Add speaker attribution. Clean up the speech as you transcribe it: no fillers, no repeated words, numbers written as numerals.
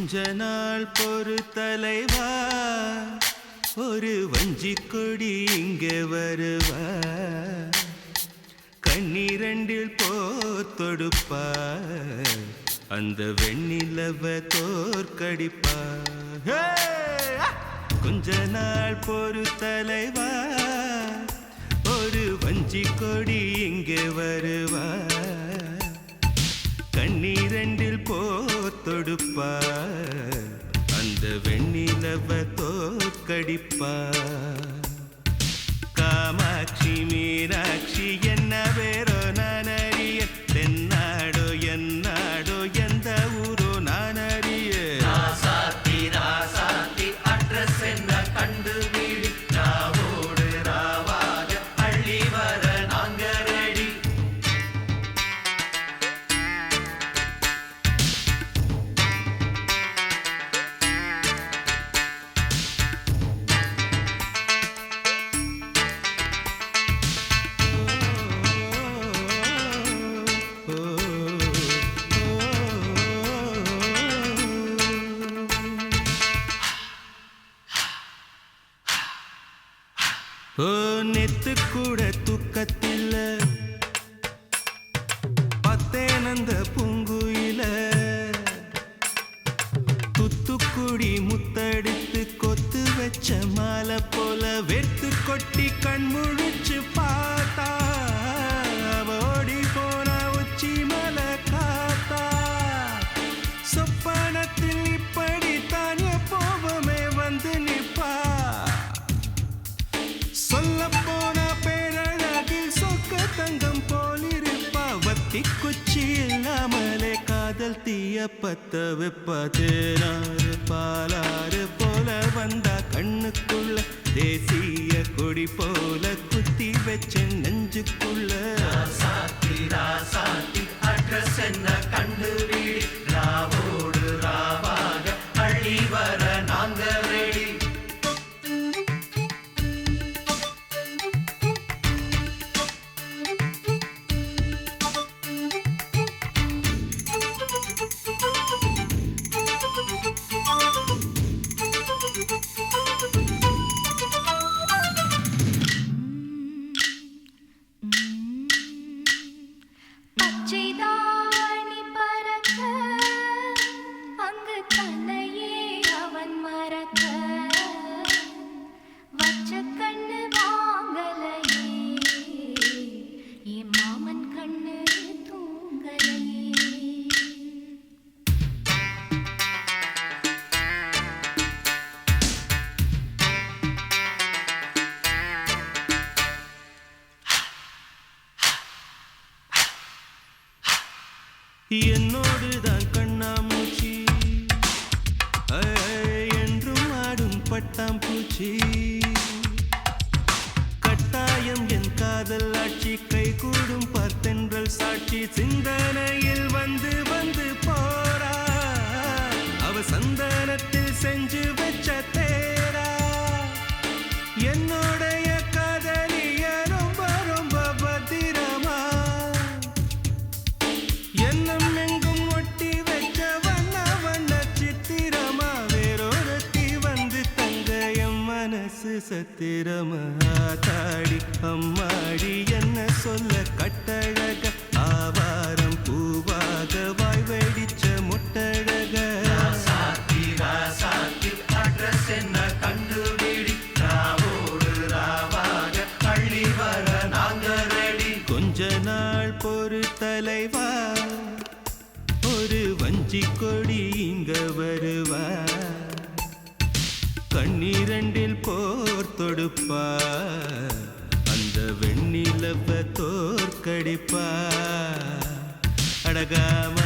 Speaker 1: கொஞ்ச நாள் பொறு தலைவா, ஒரு வஞ்சி கொடி இங்கே வருவா, கண்ணீரண்டில் போத்தொடுப்பா, அந்த வெண்ணிலவ தோற்கடிப்பா. கொஞ்ச நாள் பொறு தலைவா, ஒரு வஞ்சி கொடி இங்கே வருவா, கண்ணீரண்டில் போத்தொடுப்பா, அந்த வெண்ணிலவ தோற்கடிப்பா. காமாட்சி மீனாட்சி என்ன வேறோ நான் அறிய, தென்னாடோ என்னாடோ எந்த ஊரோ நான் அறிய.
Speaker 2: ராசாத்தி ராசாத்தி அட்ரஸ் என்ன கண்டுபிடி, ராவோடு ராவாக அள்ளி வர நாங்க ரெடி.
Speaker 1: ஓ நெத்து கூட தூக்கத்தில்ல, பத்தேனந்த பூங்குயில, துத்துக்குடி முத்தடித்து கொத்து வச்ச மாலை போல வெத்து கொட்டி கண் முழிச்சு பார்த்தா, ஓடி போன உச்சி மலை காத்தா. சொப்பனத்தில் இப்படித்தான் எப்போவுமே வந்து நிப்பா, சொல்ல போன பேரழகில் சொக்க தங்கம் போலிருப்பா. வத்தி குச்சி இல்லாமலே காதல் தீய பத்த வெப்பா. தேனாறு பாலாறு போல வந்தா கண்ணுக்குள்ள, தேசிய கொடி போல குத்தி வச்ச நெஞ்சுக்குள்ள.
Speaker 2: ராசாத்தி ராசாத்தி அட்ரஸ் என்ன கண்டுபிடி, ராவோடு ராவாக அள்ளி வர நாங்க ரெடி.
Speaker 3: பச்சைதாணி பறக்க, அங்கு தன்னையே அவன் மறக்க, வச்ச கண்ணு வாங்கலையே, என் மாமன் கண்ணு தூங்கலையே.
Speaker 1: என்னோடுதான் கண்ணாமூச்சி, என்றும் ஆடும் பட்டாம்பூச்சி. கட்டாயம் என் காதல் ஆட்சி, கை கூடும் பார்த்தென்றல் சாட்சி. சிந்தனையில் வந்து வந்து போறா, அவ சந்தனத்தில் செஞ்சு வச்ச தேரா. என்னுடைய காதலிய ரொம்ப ரொம்ப பத்திரமா, எண்ணம் எங்கும் ஒட்டி வச்ச வண்ண வண்ண சித்திரமா. வேறொருத்தி வந்து தங்க என் மனசு சத்திரமா. தாடி அம்மாடி என்ன சொல்ல கட்டழக, ஆவாரம் பூவாக வாய் வெடிச்ச முட்டழக.
Speaker 2: ராசாத்தி ராசாத்தி அட்ரஸ் என்ன கண்டுபிடி, ராவோடு ராவாக அள்ளி வர நாங்க ரெடி.
Speaker 1: கொஞ்ச நாள் பொறு தலைவா, ஒரு வஞ்சி கொடி இங்க வருவா, கண்ணீரண்டில் போர் தொடுப்பா, அந்த வெண்ணிலவ தோற்கடிப்பா. அடகாம